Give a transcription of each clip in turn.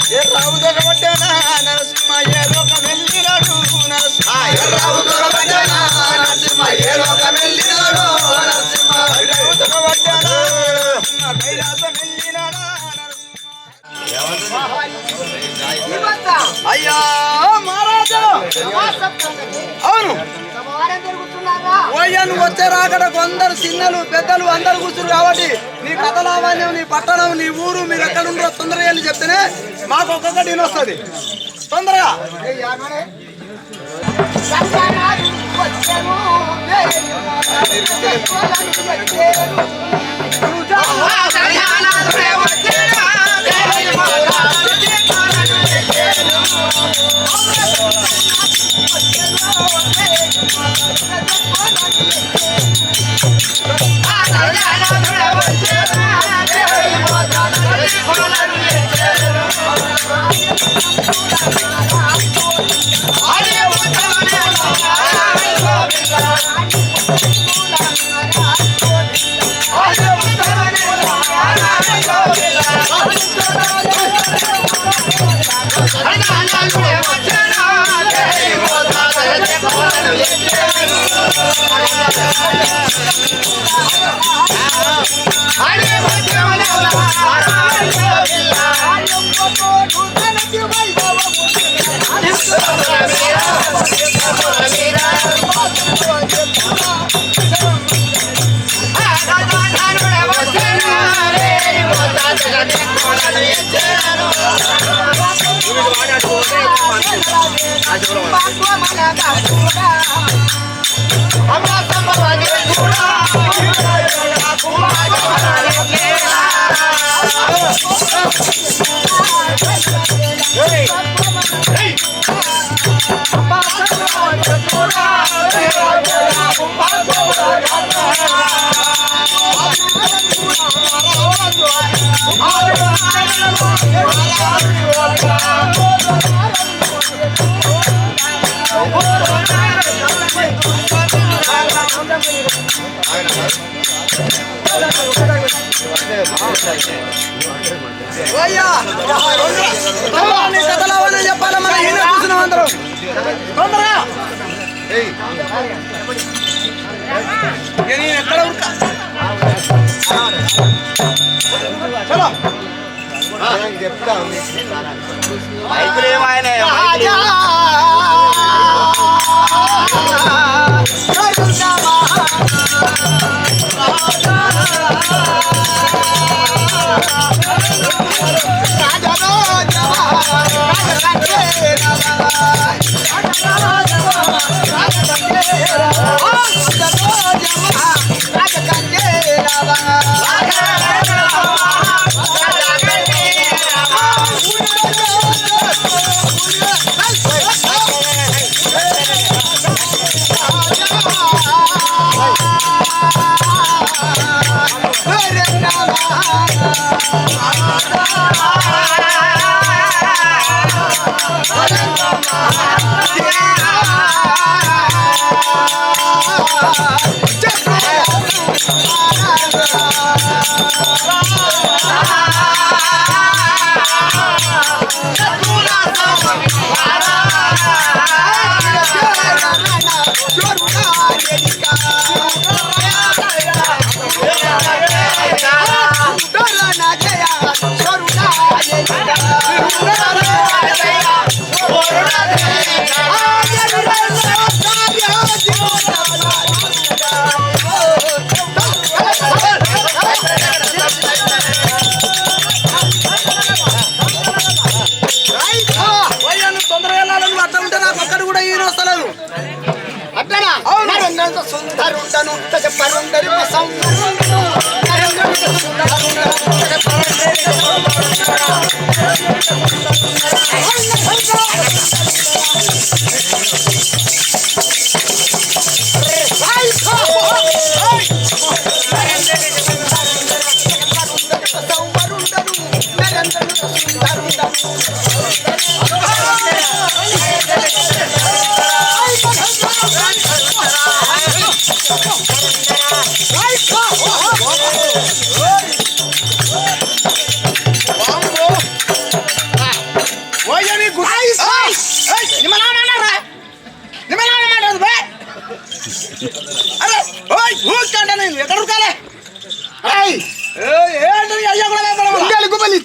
రావు దొరబడ్డానా నరసింహ ఏ లోకం వెళ్ళినాడు నరసింహ రావు దొరబడ్డానా నరసింహ ఏ లోకం వెళ్ళినాడు నరసింహ రావు దొరబడ్డానా కైలాసం వెళ్ళినాడా అయ్యా మహారాజా అవును నువ్వు వచ్చారా అక్కడ కొందరు చిన్నలు పెద్దలు అందరు కూర్చురు కాబట్టి నీ కథ లావాణ్యం నీ పట్టణం నీ ఊరు మీరు ఎక్కడ ఉండరో తొందరగా వెళ్ళి చెప్తేనే మాకు ఒక్కొక్కటి వస్తుంది తొందరగా కథలవని చెప్పాలి మన ఈయన కూర్చున్నాం అందరం తొందరగా నేను ఎక్కడ ఉన్నా చలో చెప్తా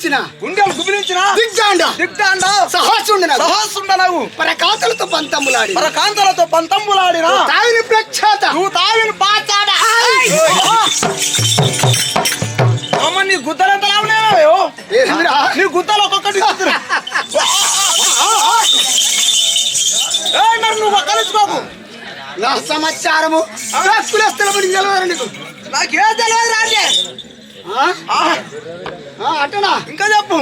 గుబిలించిన దిగ్జాండ సహస్రుండనగు పరకాంతలతో పంతములాడిన తావిని ప్రఖ్యాత నీ గుద్దలు ఎంత నీ గుద్దలు ఒక్కొక్కటి నువ్వు ఒక్కరించుకోకు నా సమాచారము తెలవదు నీకు నాకే తెలియదు రాజే అటనా ఇంకా చెప్పు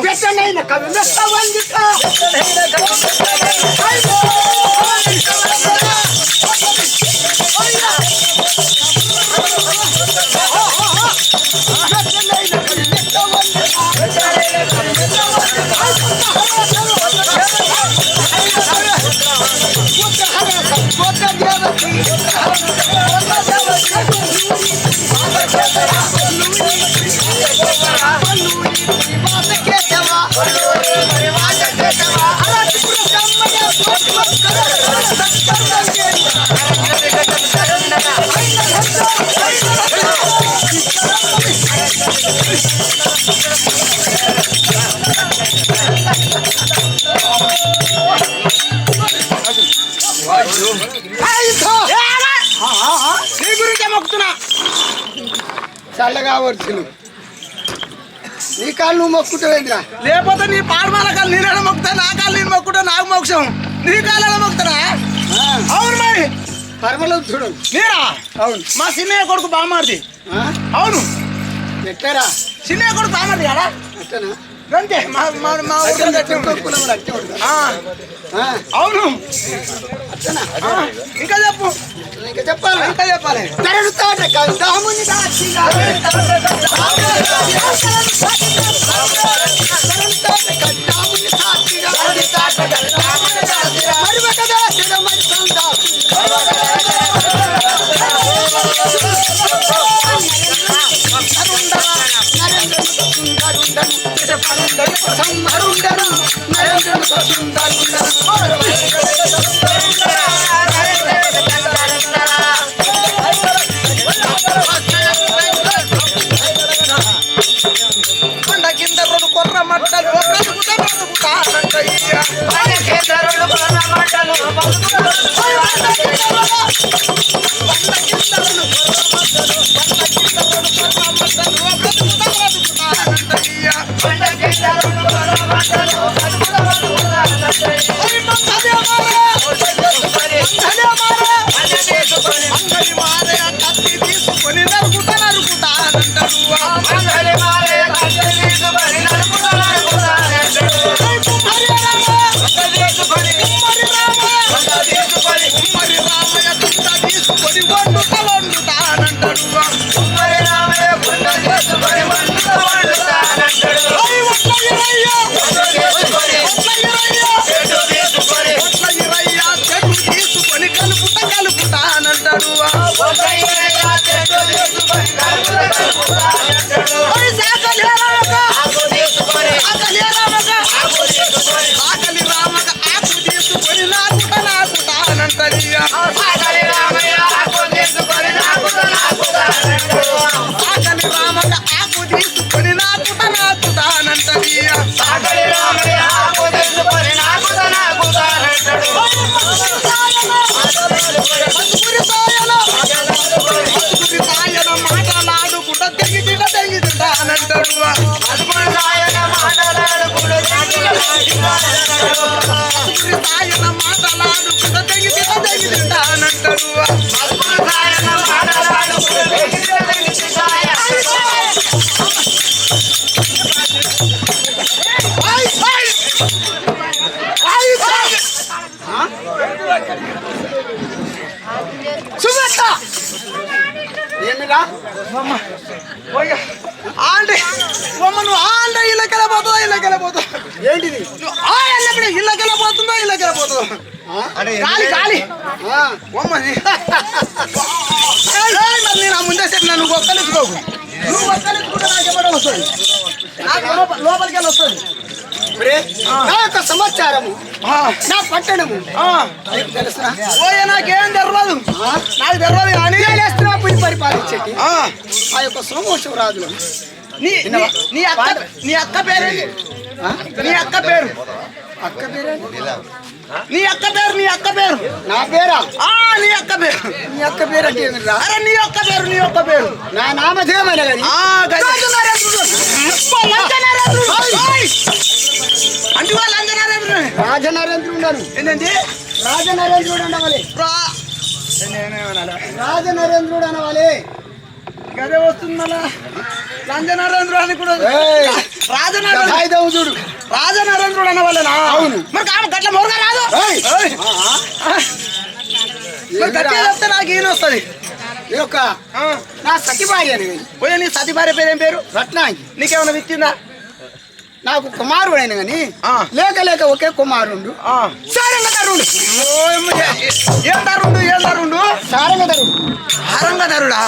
నీ గురించే మొక్కుతున్నా చల్లగా వర్చులు నీ కాళ్ళు నువ్వు మొక్కుంటావేంద్రా లేకపోతే నీ పాడమాల కాళ్ళు నేనే మొక్కుతా నా కాళ్ళు నేను మొక్కుంటా నాకు మోక్షం నీ కాళ్ళలో మొక్కుతానా అవును మరి పరమలో చూడు నేనా అవును మా చిన్నయ్య కొడుకు బామారిది అవును ఎట్టారా చిన్నయ్య కొడుకు బామారిది కదా అట్టనా అంతే మా ఊళ్ళో గట్టి ఉంటుంది. అవును ఇంకా చెప్పు ఇంకా చెప్పాలి జరుగుతాడు కందాముని కింద రెండు కొర్ర మట్టలు తీసుకొని నరుకుతా తీసుకొని కలుపుతానంటాడు ఆకలి రామక ఆకు తీసుకొని నాకుతానంటది ఆకలి రామక ఆకు తీసుకొని నాకుతానంటది మాటలాడుకుంటా తెగిదింటానంటాడు సాయన మాటలాడుకుంటా తెగిదింటానంటాడు ఏమిరా ఆంటే నువ్వు ఆంటే ఇళ్ళకెళ్ళిపోతుందా ఏంటిది నువ్వు అన్నప్పుడు ఇళ్ళకెళ్ళిపోతుందో గాలి మరి నేను ఆ ముందే చెప్పిన నువ్వు ఒక్కలిచ్చుకోకు నువ్వు ఒక్కలిచ్చుకుంటే నాకు ఇవ్వడం వస్తుంది లోపలికి వెళ్ళి వస్తుంది నా యొక్క సమాచారము నా పట్టణము తెలుసా నాకేం తెరవదు నాకు తెరవదు కానీ పరిపాలించేటి ఆ యొక్క సోమేశ్వరరాజులు నీ అక్క పేరేంటి? నీ అక్క పేరు అక్క పేరేంటి? నీ అక్క పేరు నీ అక్క పేరు నా పేరా? నీ అక్క పేరు. నీ అక్క పేరు అంటే ఏమిరా? అరే నీ ఒక్క పేరు నీ ఒక్క పేరు. నా నామధేయమైన కానీ అంటే వాళ్ళు అంజనారేంద్రుడు. రాజనరేంద్రుడు ఉన్నాను. ఏంటంటే రాజనరేంద్రుడు అనవాలి. రాజనరేంద్రుడు అనవాలి. గదే వస్తుంది మళ్ళా లంజనారేంద్రుడు అని కూడా చూడు. రాజనరేంద్రుడు అనవాళ్ళనా? అవును. మరి ఆమె గట్ల మొరగా రాదు. మరి గట్టిగా చెప్తే నాకు ఈయన వస్తుంది. ఈ యొక్క నా సతి భార్య అని పోయే నీ సతి భార్య పేరు ఏం పేరు? రత్నాంగి. నీకేమైనా విచ్చిందా? నాకు కుమారుడు అయిన కానీ లేక లేక ఒకే కుమారుడు సారంగధరుడు. ఏం ధరుడు? ఏం ధరుడు? సారంగధరుడు. సారంగధరుడా?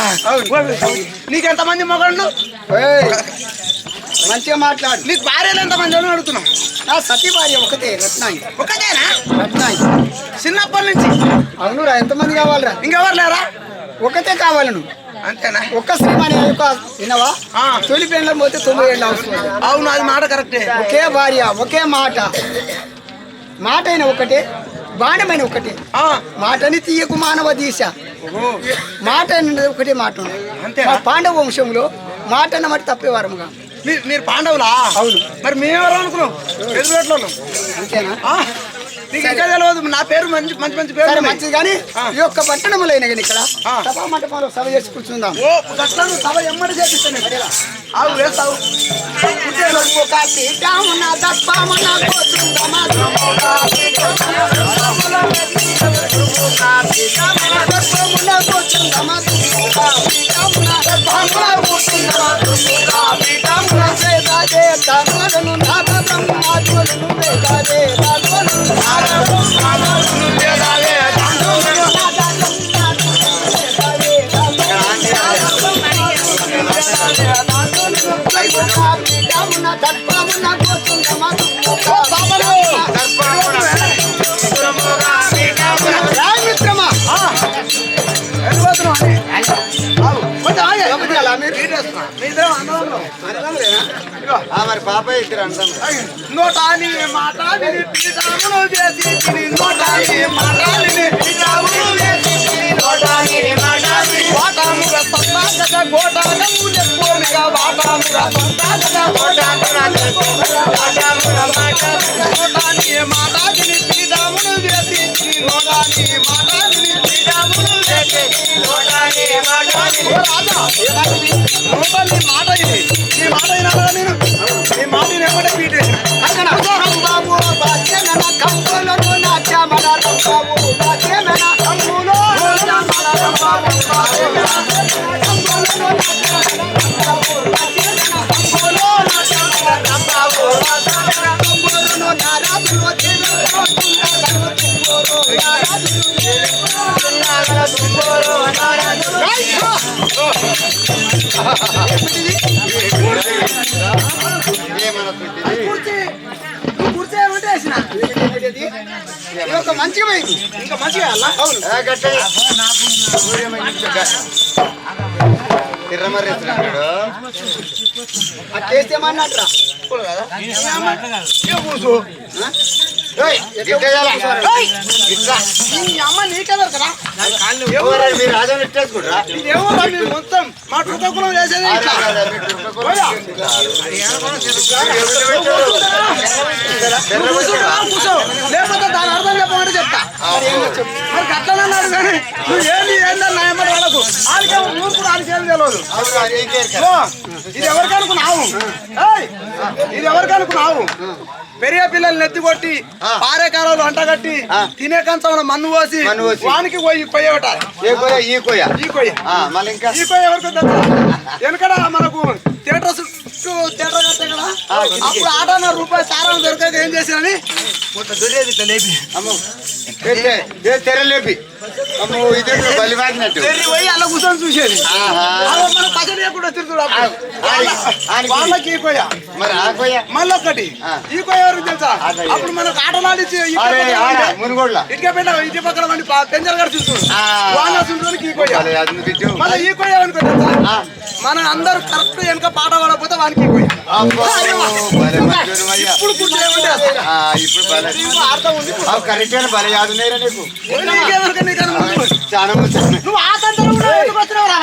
నీకెంతమంది మగళ్ళు? మంచిగా మాట్లాడు. నీకు భార్యలు ఎంతమంది అని అడుగుతున్నావు? నా సతీ భార్య ఒకటే రత్నాంగి. ఒకటేనా? రత్నాంగి చిన్నప్పటి నుంచి. అవునురా. ఎంతమంది కావాలరా? ఇంకెవరు లేరా? ఒకటే కావాలి నువ్వు. అంతేనా? ఒక్క శ్రీమాని యొక్క వినవా? తొలి పెళ్ళం పోతే 9 ఏళ్ళు అవసరం. అవును, అది మాట కరెక్టే. ఒకే భార్య ఒకే మాట. మాట అయిన ఒకటే, బాణమైన ఒకటే. మాటని తీయకు మానవ దీశ. మాట అనేది ఒకటే మాట. మా పాండవ వంశంలో మాట అన్నమాట తప్పేవారముగా. మీరు పాండవులా? అవును. మరి మేమెవరు అనుకున్నాం? ఎదురుగట్లో. అంతేనా? నీకు ఇంకా తెలియదు. నా పేరు మంచి మంచి మంచి పేరు మంచిది కానీ ఈ యొక్క పట్టణంలో అయినా కానీ ఇక్కడ సభా మంటపంలో సభ చేసి కూర్చుందాం. ఓ గట్లను సభ ఎమ్మడి చేపిస్తాను. ఆవు వేస్తావు. మరి పాప ఇద్దరు అంటాం. నోటాని మాటాని పీఠామును చేసి నోటాని మాటాని పీఠామును చేసి నోటాని మాటాని వాటాముగ సత్తాగత గోటానము లెక్కోమిగా వాటాముగ సత్తాగత గోటానము లెక్కోమిగా వాటాముగ మాటాని నోటాని మాటాని పీఠామును చేసి నోటాని మాటాని పీఠామును చేసి నోటాని మాటాని ఓ రాజా ఏమండి నోటాని మాట ఇది ఈ మాట అయినా నేను ఈ మాట ఎమ్మడే పీటేసిన అక్కడ బాబు బాధ్యన కంపులను నాట్యమన బాబు బాధ్యన కంపులో నాట్యమన బాబు బాధ్యన కంపులో మంచిగా ఇంకా మంచిగా చేస్తేమన్నట్రా అమ్మ నీకెవరు కదా మీరు రాజాన్ని ఇట్టేసుకుంటారా? మొత్తం మా టుకకులం చేసేది లేకపోతే దాని అర్థం చెప్పమంటే చెప్తా. మరి గట్లనన్నాడు కానీ నువ్వు ఏంది ఏందన్నా ఏమన్నా వాళ్ళకు వాళ్ళకి ఊరు కూడా వాళ్ళకి ఏం తెలియదు. ఇది ఎవరికి అనుకున్నావు? ఇది ఎవరికి అనుకున్నావు? పెరిగే పిల్లల్ని ఎత్తి కొట్టి పారే కాలంలో అంటగట్టి తినే కంచంలో మన్ను పోసి వానికి పోయి కొయ్యట. ఈ కొయ్య ఈ కొయ్య ఎవరికి వెనకడ మనకు థియేటర్ చుట్టూ థియేటర్ కట్టే కదా అప్పుడు ఆటన్న రూపాయి సారాన్ని దొరకక ఏం చేశారని లేపి తెర లేపి అమ్మో ఇది బలివాడినట్టు తెరి పోయి అలా కూర్చొని చూసేది అలా మన పచ్చడి కూడా తిరుగుతాడు వాళ్ళకి ఈ కొయ్య మరి ఆ కొయ్య మళ్ళీ ఒక్కటి ఈ కొయ్య ఎవరికి తెలుసా అప్పుడు మనకు ఆటలాడిచ్చి మునుగోడ్ల ఇటుక పెట్ట ఇంటి పక్కన వండి పెంచర్ గారు చూస్తాడు వాళ్ళ చూడడానికి ఈ కొయ్య మళ్ళీ ఈ కొయ్య అనుకో తెలుసా మనం అందరూ కరెక్ట్ వెనక పాట పడకపోతే వానికి ఈ కొయ్య ఇప్పుడు కూర్చోమంటే అర్థం ఉంది కరెక్ట్ గా బలి యాదున్నాయిరా నీకు నీకేమనుకో నీకన్నా చాలా నువ్వు ఆ తంత్రం ఎందుకు వచ్చినావురా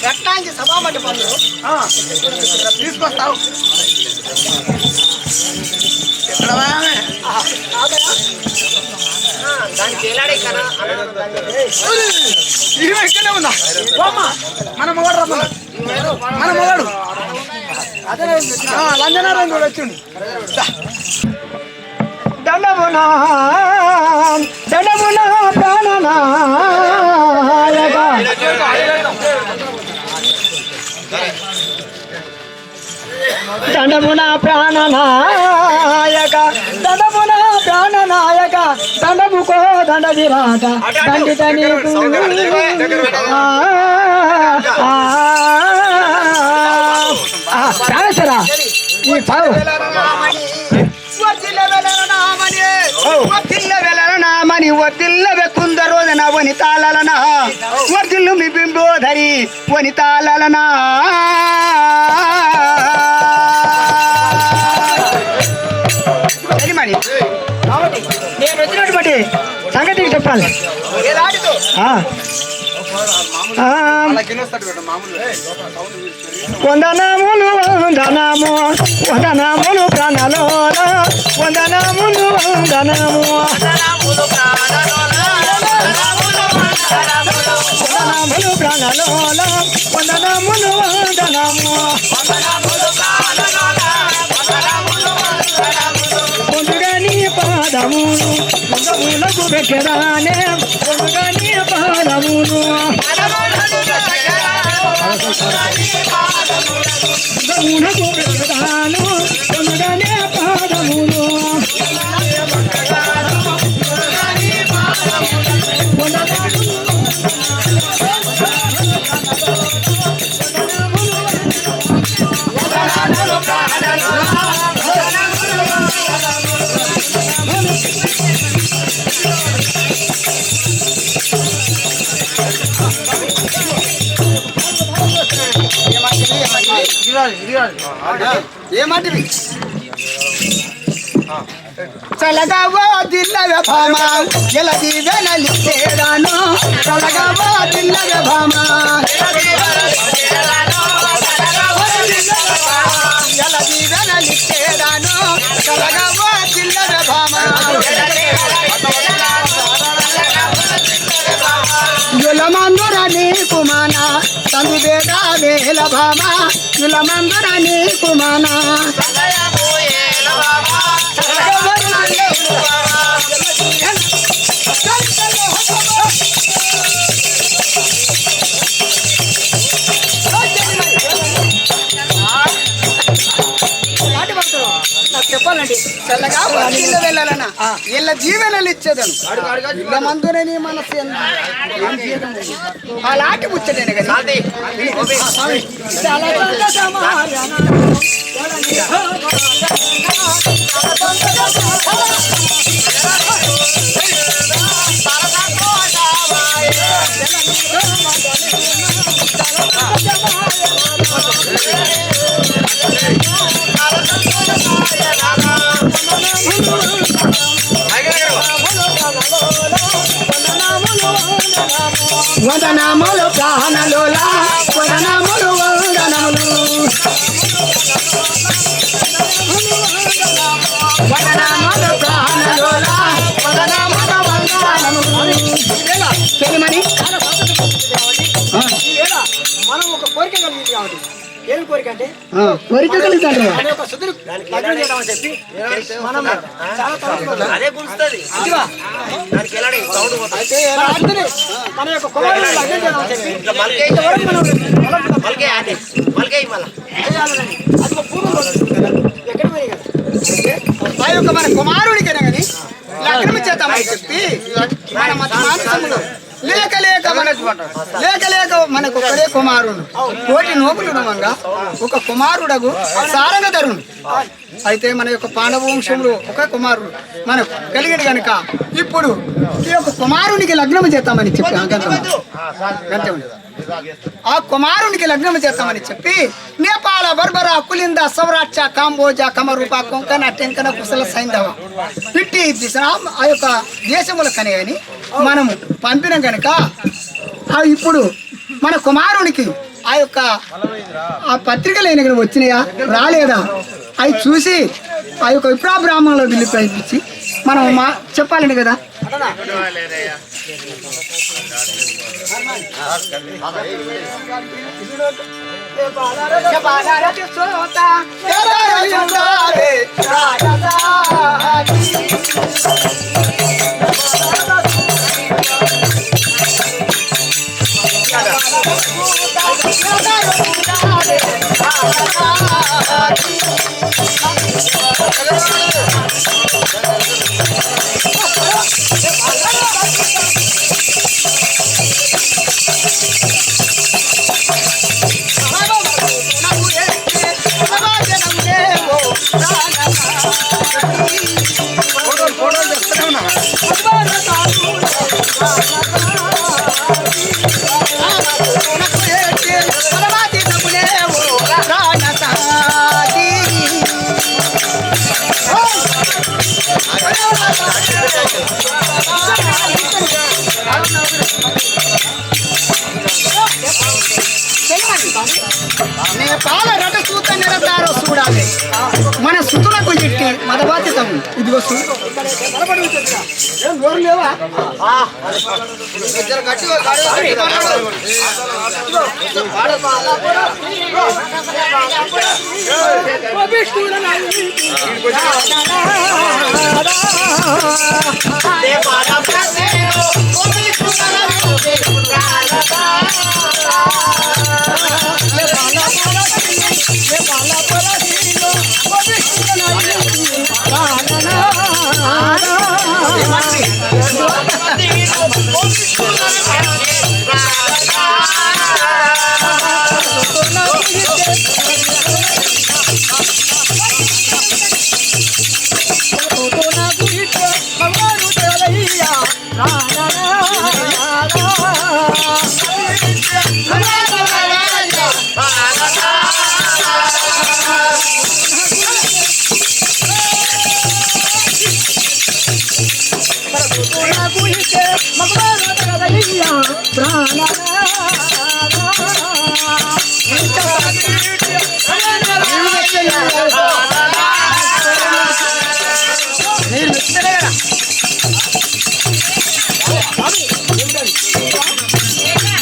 రత్నాంగి సభా మండపంలో తీసుకొస్తావు ఎక్కడ ఇక్కడే ఉందా మన మొగాడు రమ్మన్నా మన మొగాడు లంజనారాయణ కూడా వచ్చిండు దండమునా ప్రాణనాయక దండమునా ప్రాణనాయక దండముకో దండ విరాట దండిత నీకు ప్రాణేశ్వరా ఈ పావు నామని ఒత్తిల్లవే కుందరోదన వనితాలనా వర్తిల్లు మీ బింబోధరి వనితాలనా మరి నేను వచ్చినటువంటి సంగతికి చెప్పాలి వందనములు ప్రాణాలు వందనములు ప్రాణాలు వందనములు పొందుగా నీ పాదములు ముందములకు పెట్టరానే పొందుగా నీ పాదములు ముందములకు పెట్టరాను పొందుగా నీ పాదములు ఏమంటివి చలగవో దిల్లవే భామ ఎలది వెనలిచ్చేదాను చలగవో దిల్లవే భామ ఎలది వెనలిచ్చేదాను చలగవో దిల్లవే భామ యులమందుర నీకు మాన తందు బేగా వేల భామ యులమందుర నీకు మాన చెప్పాలండి చల్లగా ఇళ్ళ వెళ్ళాలన్నా ఇళ్ళ జీవనాలు ఇచ్చేదాను ఇళ్ళ మందునే నీ మనసు అలాంటి ముచ్చటేనే కదా వందనములు ప్రాణలోలా వందనములు వందనములు వందనములు ప్రాణలోలా వందనములు వందనములు చెలిమని మనం ఒక కోరిక కలిగింది కాబట్టి ఏమి కోరిక అంటే కోరిక కలిగింది చెప్పి మనం అదే గుర్తుంది అయితే మన యొక్క కుమారుడు లగ్నం చేద్దామని చెప్పి అది పూర్వం చెప్పి మన మత మానసములు లేక మనకు ఒకడే కుమారుడు కోటి నోములు నమంగా ఒక కుమారుడగు సారంగధరుడు. అయితే మన యొక్క పాండవ వంశంలో ఒక కుమారుడు మనకు కలిగిన గనుక ఇప్పుడు ఈ యొక్క కుమారునికి లగ్నం చేస్తామని చెప్పి ఆ కుమారునికి లగ్నం చేస్తామని చెప్పి నేపాల బర్బర కులింద సౌరాష్ట్ర కాంబోజ కమరూప కొంకణ టెంకన కుశల సైంధవ ఇట్టి ఆ యొక్క దేశముల కనేని మనము పంపిన గనుక ఇప్పుడు మన కుమారునికి ఆ యొక్క ఆ పత్రికలు అయిన వచ్చినాయా రాలేదా అవి చూసి ఆ యొక్క విప్రా బ్రాహ్మణులో వెళ్ళి ప్రయత్నించి మనం చెప్పాలండి కదా. నేపాల రట సూత నిరతారో చూడాలి మన సుతులకు చెట్టి మన బాధ్యత. ఇదిగో లేవా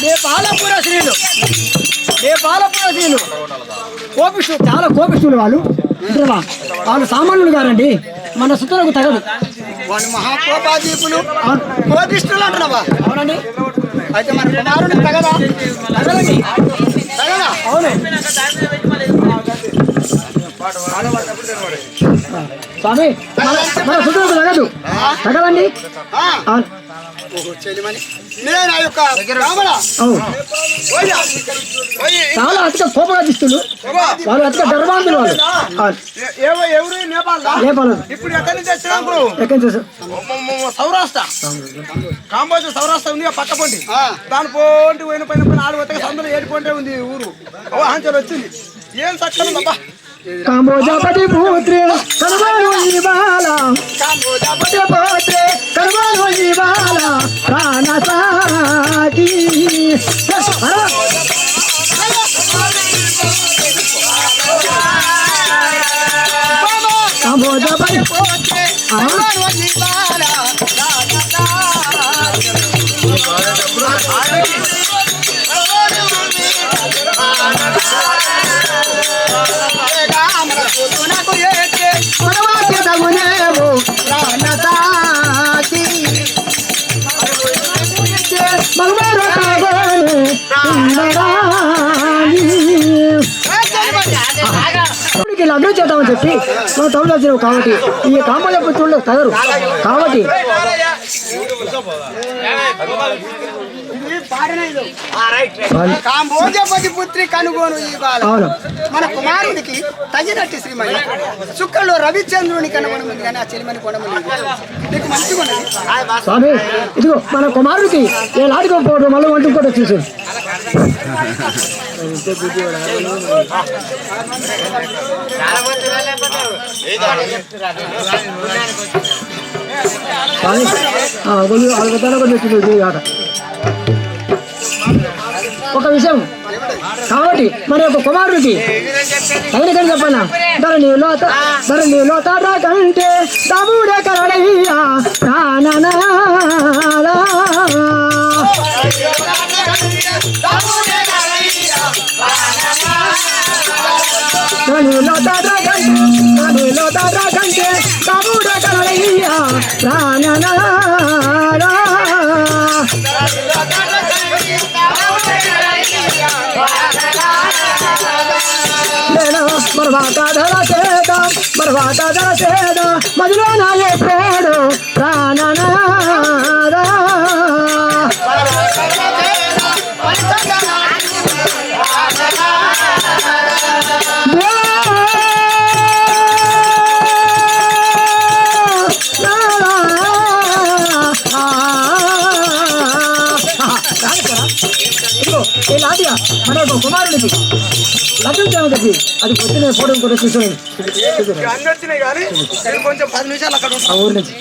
నేపాలపుర శ్రీలు కోపిష్ఠులు, చాలా కోపిష్ఠులు వాళ్ళు. వాళ్ళు సామాన్యులు గారండి, మన సుతులకు తగదు. వాళ్ళు మహాకోపాదీపులు కోపిష్ఠులు అంటున్నావా? అవునండి. అయితే మన కుమారుడికి తగదా? తగదండి. తగదా? అవును స్వామి, మన సుతులకు తగదు. తగదండి. చాలా అతిక కోపగతిస్తులు వాళ్ళు, అతిక గర్భాంతులు వాళ్ళు. ఎవరు నేపాల్. ఇప్పుడు ఎక్కడి నుంచి వచ్చినప్పుడు ఎక్కడి నుంచి? సౌరాష్ట్ర కాంబోజ సౌరాష్ట్ర ఉంది పక్క పొంటి, దాని పోంటి పోయిన పైన 4 సందులు 7 పొంటే ఉంది ఊరు. అంచెలు వచ్చింది. ఏం చక్కగా కాంబోజాపతి పుత్రే కర్మను ఇవాళ, కాంబోజాపతి పుత్రే కర్మను ఇవాళ ప్రాణసాకి. కాంబోజాపతి పుత్రే కర్మను ఇవాళ లగ్నం చేద్దామని చెప్పి మన తమిళ వచ్చినావు కాబట్టి ఈ కాంబోజ పుత్రులు తగరు కాబట్టి ఇది పాడనేది కాంబోజపతి పుత్రి కనుగోను ఈ బాల మన కుమారుడికి తగినట్టు శ్రీమతి చుక్కల్లో రవిచంద్రుని కనుగొనం ఉంది కానీ ఆ చెలిమని కొనము లేదు నీకు మంచిగా ఉన్నది స్వామి ఇదిగో మన కుమారుడికి ఏ లాడుకోకపోవడం మళ్ళీ వంటి కూడా వచ్చేసి ఒక విషయం కాబట్టి మన యొక్క కుమారుడికి తగినకని చెప్పన్నా ధరణిలో తారా కంటే తమ్ముడే కరడయ్యా ప్రాణనాలా ధరణిలో తారా కంటే తమ్ముడే కరడయ్యా ప్రాణనాలా బర్వాత ధర చేద మదిలో నాయే పేడు ప్రాణనాదా ఇలాదిగా మన యొక్క కుమారుడికి లభించాము చెప్పి అది పొద్దునే ఫోటో కూడా చూసాను అన్ని వచ్చినాయి కానీ నేను కొంచెం 10 నిమిషాలు అక్కడ ఉంటాను. ఆ ఊరి నుంచి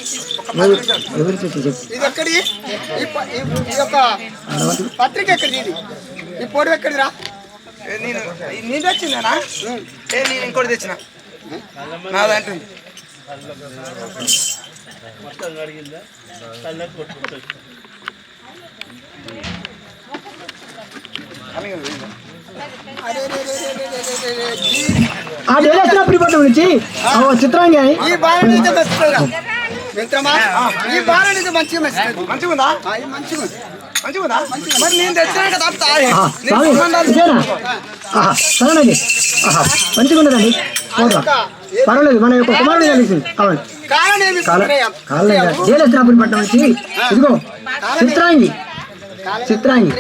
ఎవరి నుంచి చెప్పు ఇది ఎక్కడి ఈ యొక్క పత్రిక ఎక్కడిది ఇది ఈ ఫోటో ఎక్కడిరా నేను తెచ్చిందేనా నేను ఇంకోటి తెచ్చిన నాది అంటుంది ఆ డైరెక్షన్ పట్టణం నుంచి చిత్రాంగి అని ఈ బాల నుంచి మెచ్చుకోరా మిత్రమా ఈ బాల నుంచి మంచిగా మెచ్చుకో మంచిగుందా మంచిగా ఉంది. మంచిగుందా మరి నేను తెచ్చినాక తప్ప సరేనండి మంచిగా ఉండదండి పర్వాలేదు మన యొక్క కుమారుడు కలిసింది కావాలి కాలనేమి జయలక్ష్మీపురి పట్టణం నుంచి ఇదిగో చిత్రాంగి చిత్రాంగి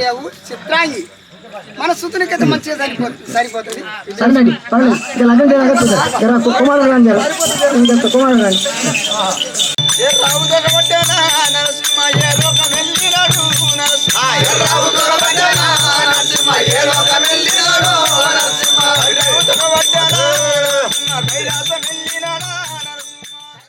మన సుతునికైతే మంచిగా సరిపోతుంది సరేనండి పర్వాలేదు ఇక లగ్నం చేయాలి కుమారుడు కానీ కుమారుడు కానీ